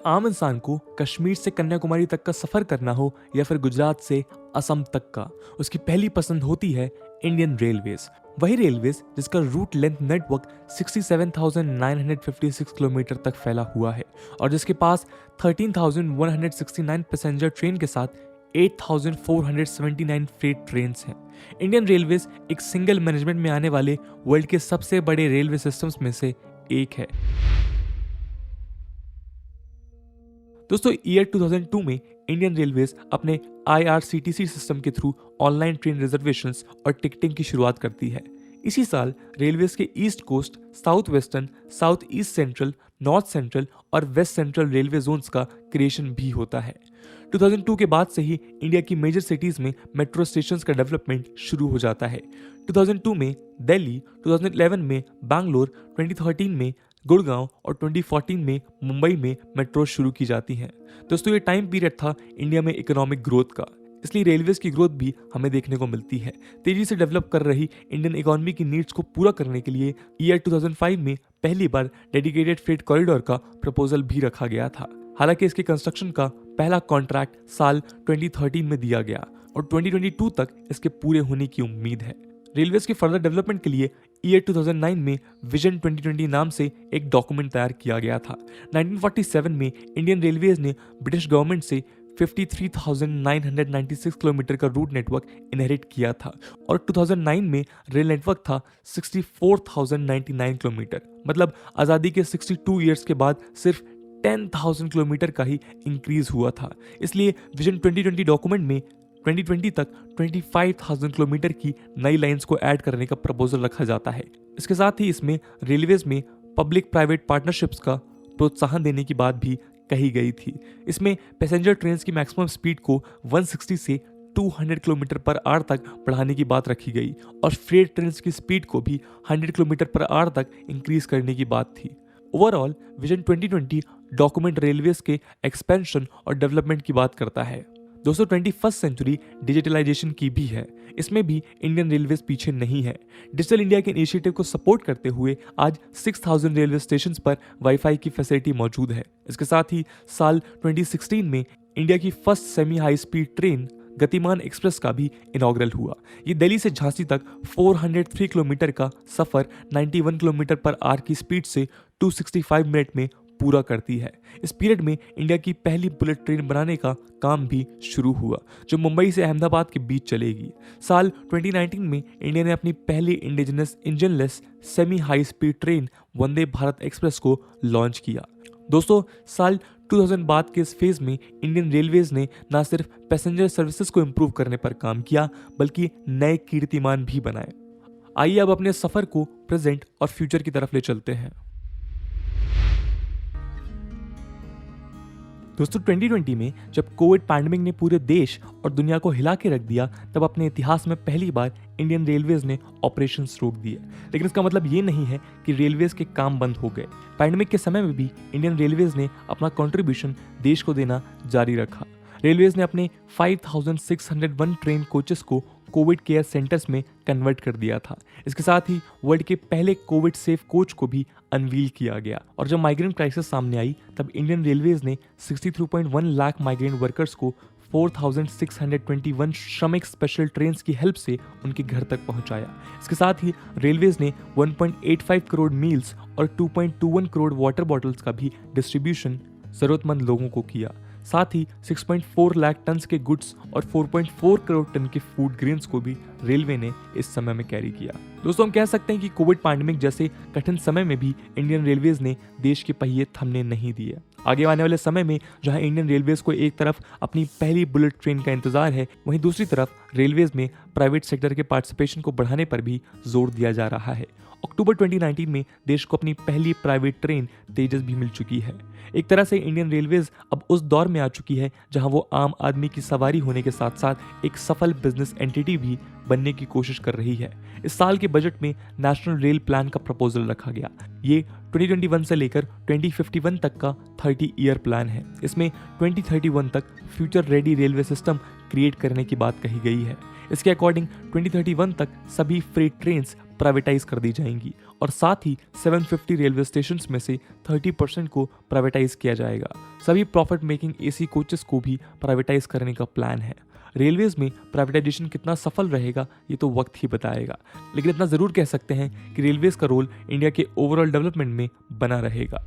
आम इंसान को कश्मीर से कन्याकुमारी तक का सफर करना हो या फिर गुजरात से असम तक का, उसकी पहली पसंद होती है इंडियन रेलवेज। वही रेलवेज जिसका रूट लेंथ नेटवर्क 67,956 किलोमीटर तक फैला हुआ है और जिसके पास 13,169 पैसेंजर ट्रेन के साथ 8,479 फ्रेट ट्रेन्स हैं। इंडियन रेलवेज एक सिंगल मैनेजमेंट में आने वाले वर्ल्ड के सबसे बड़े रेलवे सिस्टम्स में से एक है। दोस्तों, ईयर 2002 में इंडियन रेलवेज अपने IRCTC सिस्टम के थ्रू ऑनलाइन ट्रेन रिजर्वेशंस और टिकटिंग की शुरुआत करती है। इसी साल रेलवेज के east coast, south western, south east central, north central और वेस्ट सेंट्रल रेलवे जोन्स का क्रिएशन भी होता है। 2002 के बाद से ही इंडिया की मेजर सिटीज में मेट्रो स्टेशंस का डेवलपमेंट शुरू हो जाता है। 2002 में दिल्ली, 2011 में बैंगलोर, 2013 में गुड़गांव और 2014 में मुंबई में मेट्रो शुरू की जाती हैं। दोस्तों, ये टाइम पीरियड था इंडिया में इकोनॉमिक ग्रोथ का, इसलिए रेलवेज की ग्रोथ भी हमें देखने को मिलती है। तेजी से डेवलप कर रही इंडियन इकोनॉमी की नीड्स को पूरा करने के लिए ईयर 2005 में पहली बार डेडिकेटेड फ्रेट कॉरिडोर का प्रपोजल भी रखा गया था। हालांकि इसके कंस्ट्रक्शन का पहला कॉन्ट्रैक्ट साल 2013 में दिया गया और 2022 तक इसके पूरे होने की उम्मीद है। रेलवेज के फर्दर डेवलपमेंट के लिए ईयर 2009 में विजन 2020 नाम से एक डॉक्यूमेंट तैयार किया गया था। 1947 में इंडियन रेलवेज ने ब्रिटिश गवर्नमेंट से 53,996 किलोमीटर का रूट नेटवर्क इनहेरिट किया था और 2009 में रेल नेटवर्क था 64,099 किलोमीटर। मतलब आज़ादी के 62 ईयर्स के बाद सिर्फ 10,000 किलोमीटर का ही इंक्रीज हुआ था। इसलिए विजन 2020 डॉक्यूमेंट में 2020 तक 25,000 किलोमीटर की नई लाइंस को ऐड करने का प्रपोजल रखा जाता है। इसके साथ ही इसमें रेलवेज में पब्लिक प्राइवेट पार्टनरशिप्स का प्रोत्साहन देने की बात भी कही गई थी। इसमें पैसेंजर ट्रेन की मैक्सिमम स्पीड को 160 से 200 किलोमीटर पर आवर तक बढ़ाने की बात रखी गई और फ्रेट ट्रेन की स्पीड को भी 100 किलोमीटर पर आवर तक इंक्रीज करने की बात थी। ओवरऑल विजन 2020 डॉक्यूमेंट रेलवेज के एक्सपेंशन और डेवलपमेंट की बात करता है। दोस्तों, 21st सेंचुरी डिजिटलाइजेशन की भी है। इसमें भी इंडियन रेलवेज पीछे नहीं है। डिजिटल इंडिया के इनिशिएटिव को सपोर्ट करते हुए आज 6,000 रेलवे स्टेशंस पर वाईफाई की फैसिलिटी मौजूद है। इसके साथ ही साल 2016 में इंडिया की first semi high speed train गतिमान एक्सप्रेस का भी इनॉग्रल हुआ। ये दिल्ली से झांसी तक 403 किलोमीटर का सफर 91 किलोमीटर पर आवर की स्पीड से 265 मिनट में पूरा करती है। इस पीरियड में इंडिया की पहली बुलेट ट्रेन बनाने का काम भी शुरू हुआ जो मुंबई से अहमदाबाद के बीच चलेगी। साल 2019 में इंडिया ने अपनी पहली indigenous engineless semi high speed train Vande Bharat express को लॉन्च किया। दोस्तों, साल 2000 बाद के इस फेज में इंडियन रेलवेज ने न सिर्फ पैसेंजर सर्विसेज को इम्प्रूव करने पर काम किया बल्कि नए कीर्तिमान भी बनाए। आइए अब अपने सफर को प्रेजेंट और फ्यूचर की तरफ ले चलते हैं। दोस्तों, 2020 में जब कोविड पैंडेमिक ने पूरे देश और दुनिया को हिला के रख दिया, तब अपने इतिहास में पहली बार इंडियन रेलवेज ने ऑपरेशंस रोक दिए। लेकिन इसका मतलब ये नहीं है कि रेलवेज के काम बंद हो गए। पैंडेमिक के समय में भी इंडियन रेलवेज ने अपना कंट्रीब्यूशन देश को देना जारी रखा। रेलवेज ने अपने 5,601 ट्रेन कोचेस को कोविड केयर सेंटर्स में कन्वर्ट कर दिया था। इसके साथ ही वर्ल्ड के पहले कोविड सेफ कोच को भी अनवील किया गया और जब माइग्रेंट क्राइसिस सामने आई तब इंडियन रेलवेज ने 63.1 लाख माइग्रेंट वर्कर्स को 4,621 श्रमिक स्पेशल ट्रेन की हेल्प से उनके घर तक पहुंचाया। इसके साथ ही रेलवेज ने 1.85 करोड़ मील्स और 2.21 करोड़ वाटर बॉटल्स का भी डिस्ट्रीब्यूशन जरूरतमंद लोगों को किया। साथ ही 6.4 लाख टन के गुड्स और 4.4 करोड़ टन के फूड ग्रेन्स को भी रेलवे ने इस समय में कैरी किया। दोस्तों, हम कह सकते हैं कि कोविड पैंडेमिक जैसे कठिन समय में भी इंडियन रेलवेज ने देश के पहिए थमने नहीं दिए। आगे आने वाले समय में जहां इंडियन रेलवेज को एक तरफ अपनी पहली बुलेट ट्रेन का इंतजार है, वहीं दूसरी तरफ रेलवेज में प्राइवेट सेक्टर के पार्टिसिपेशन को बढ़ाने पर भी जोर दिया जा रहा है। अक्टूबर 2019 में देश को अपनी पहली प्राइवेट ट्रेन तेजस भी मिल चुकी है। एक तरह से इंडियन रेलवेज अब उस दौर में आ चुकी है जहां वो आम आदमी की सवारी होने के साथ साथ एक सफल बिजनेस एंटिटी भी बनने की कोशिश कर रही है। इस साल के बजट में नेशनल रेल प्लान का प्रपोजल रखा गया। ये 2021 से लेकर 2051 तक का 30 ईयर प्लान है। इसमें 2031 तक future ready railway system create करने की बात कही गई है। इसके अकॉर्डिंग 2031 तक सभी फ्रेट ट्रेन्स प्राइवेटाइज कर दी जाएंगी और साथ ही 750 रेलवे स्टेशंस में से 30% को प्राइवेटाइज किया जाएगा। सभी प्रॉफिट मेकिंग एसी कोचेस को भी प्राइवेटाइज करने का प्लान है। रेलवेज में प्राइवेटाइजेशन कितना सफल रहेगा ये तो वक्त ही बताएगा, लेकिन इतना ज़रूर कह सकते हैं कि रेलवेज का रोल इंडिया के ओवरऑल डेवलपमेंट में बना रहेगा।